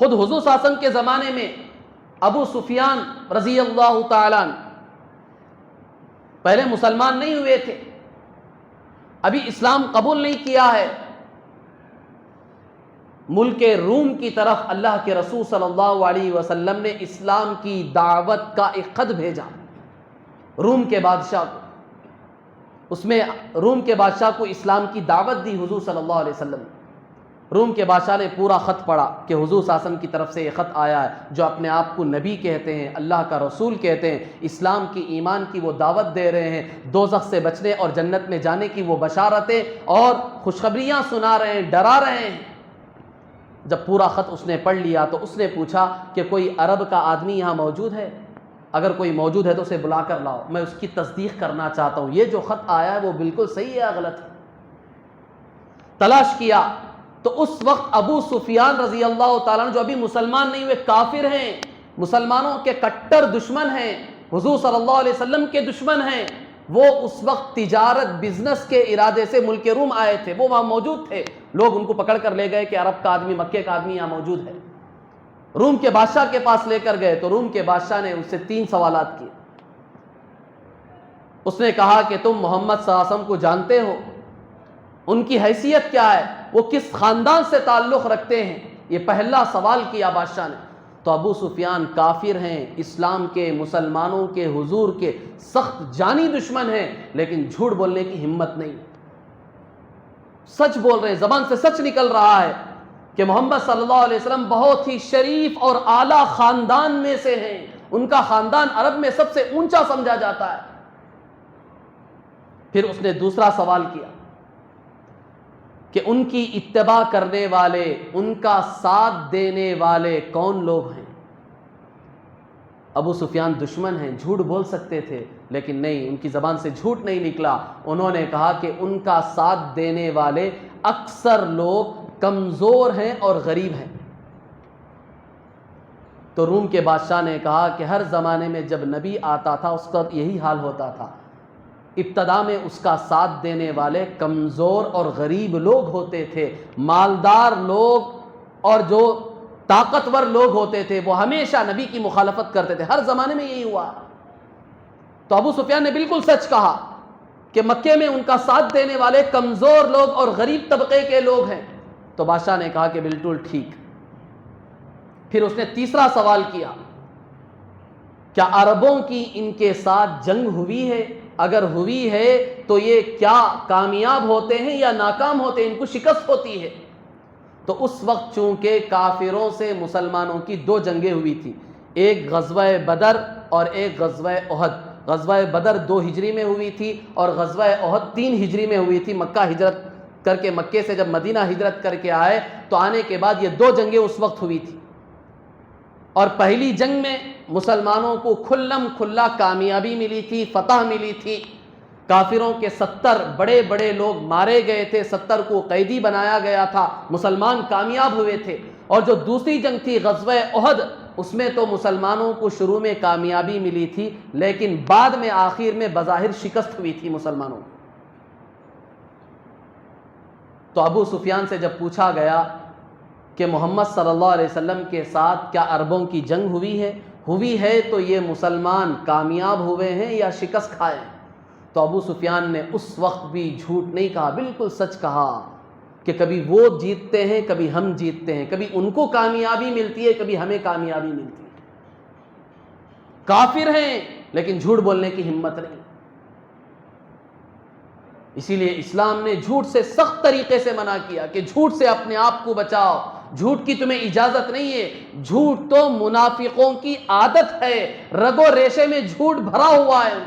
خود حضور صلی اللہ علیہ وسلم کے زمانے میں ابو سفیان رضی اللہ تعالیٰ عنہ پہلے مسلمان نہیں ہوئے تھے، ابھی اسلام قبول نہیں کیا ہے، ملک روم کی طرف اللہ کے رسول صلی اللہ علیہ وسلم نے اسلام کی دعوت کا ایک خط بھیجا روم کے بادشاہ کو، اس میں روم کے بادشاہ کو اسلام کی دعوت دی حضور صلی اللہ علیہ وسلم۔ روم کے بادشاہ نے پورا خط پڑھا کہ حضور صلی اللہ علیہ وسلم کی طرف سے یہ خط آیا ہے، جو اپنے آپ کو نبی کہتے ہیں، اللہ کا رسول کہتے ہیں، اسلام کی ایمان کی وہ دعوت دے رہے ہیں، دوزخ سے بچنے اور جنت میں جانے کی وہ بشارتیں اور خوشخبریاں سنا رہے ہیں، ڈرا رہے ہیں۔ جب پورا خط اس نے پڑھ لیا تو اس نے پوچھا کہ کوئی عرب کا آدمی یہاں موجود ہے؟ اگر کوئی موجود ہے تو اسے بلا کر لاؤ، میں اس کی تصدیق کرنا چاہتا ہوں، یہ جو خط آیا ہے وہ بالکل صحیح ہے یا غلط ہے۔ تلاش کیا تو اس وقت ابو سفیان رضی اللہ تعالیٰ عنہ جو ابھی مسلمان نہیں ہوئے، کافر ہیں، مسلمانوں کے کٹر دشمن ہیں، حضور صلی اللہ علیہ وسلم کے دشمن ہیں، وہ اس وقت تجارت بزنس کے ارادے سے ملک روم آئے تھے، وہ وہاں موجود تھے، لوگ ان کو پکڑ کر لے گئے کہ عرب کا آدمی، مکے کا آدمی یہاں موجود ہے، روم کے بادشاہ کے پاس لے کر گئے تو روم کے بادشاہ نے ان سے 3 سوالات کیے۔ اس نے کہا کہ تم محمد صلی اللہ علیہ وسلم کو جانتے ہو؟ ان کی حیثیت کیا ہے؟ وہ کس خاندان سے تعلق رکھتے ہیں؟ یہ پہلا سوال کیا بادشاہ نے۔ تو ابو سفیان کافر ہیں، اسلام کے، مسلمانوں کے، حضور کے سخت جانی دشمن ہیں، لیکن جھوٹ بولنے کی ہمت نہیں، سچ بول رہے ہیں، زبان سے سچ نکل رہا ہے کہ محمد صلی اللہ علیہ وسلم بہت ہی شریف اور اعلیٰ خاندان میں سے ہیں، ان کا خاندان عرب میں سب سے اونچا سمجھا جاتا ہے۔ پھر اس نے دوسرا سوال کیا کہ ان کی اتباع کرنے والے، ان کا ساتھ دینے والے کون لوگ ہیں؟ ابو سفیان دشمن ہیں، جھوٹ بول سکتے تھے لیکن نہیں، ان کی زبان سے جھوٹ نہیں نکلا، انہوں نے کہا کہ ان کا ساتھ دینے والے اکثر لوگ کمزور ہیں اور غریب ہیں۔ تو روم کے بادشاہ نے کہا کہ ہر زمانے میں جب نبی آتا تھا اس کا یہی حال ہوتا تھا، ابتدا میں اس کا ساتھ دینے والے کمزور اور غریب لوگ ہوتے تھے، مالدار لوگ اور جو طاقتور لوگ ہوتے تھے وہ ہمیشہ نبی کی مخالفت کرتے تھے، ہر زمانے میں یہی ہوا۔ تو ابو سفیان نے بالکل سچ کہا کہ مکے میں ان کا ساتھ دینے والے کمزور لوگ اور غریب طبقے کے لوگ ہیں۔ تو بادشاہ نے کہا کہ بالکل ٹھیک۔ پھر اس نے تیسرا سوال کیا، کیا عربوں کی ان کے ساتھ جنگ ہوئی ہے؟ اگر ہوئی ہے تو یہ کیا کامیاب ہوتے ہیں یا ناکام ہوتے ہیں، ان کو شکست ہوتی ہے؟ تو اس وقت چونکہ کافروں سے مسلمانوں کی 2 جنگیں ہوئی تھی، ایک غزوہ بدر اور ایک غزوہ احد۔ غزوہ بدر 2 ہجری میں ہوئی تھی اور غزوہ احد 3 ہجری میں ہوئی تھی۔ مکہ ہجرت کر کے، مکے سے جب مدینہ ہجرت کر کے آئے تو آنے کے بعد یہ 2 جنگیں اس وقت ہوئی تھی، اور پہلی جنگ میں مسلمانوں کو کھلم کھلا کامیابی ملی تھی، فتح ملی تھی، کافروں کے 70 بڑے بڑے لوگ مارے گئے تھے، 70 کو قیدی بنایا گیا تھا، مسلمان کامیاب ہوئے تھے۔ اور جو دوسری جنگ تھی غزوہ احد، اس میں تو مسلمانوں کو شروع میں کامیابی ملی تھی لیکن بعد میں آخر میں بظاہر شکست ہوئی تھی مسلمانوں کو۔ تو ابو سفیان سے جب پوچھا گیا کہ محمد صلی اللہ علیہ وسلم کے ساتھ کیا عربوں کی جنگ ہوئی ہے تو یہ مسلمان کامیاب ہوئے ہیں یا شکست کھائے ہیں؟ تو ابو سفیان نے اس وقت بھی جھوٹ نہیں کہا، بالکل سچ کہا کہ کبھی وہ جیتتے ہیں کبھی ہم جیتتے ہیں، کبھی ان کو کامیابی ملتی ہے کبھی ہمیں کامیابی ملتی ہے۔ کافر ہیں لیکن جھوٹ بولنے کی ہمت نہیں۔ اسی لیے اسلام نے جھوٹ سے سخت طریقے سے منع کیا کہ جھوٹ سے اپنے آپ کو بچاؤ، جھوٹ کی تمہیں اجازت نہیں ہے۔ جھوٹ تو منافقوں کی عادت ہے، رگ و ریشے میں جھوٹ بھرا ہوا ہے۔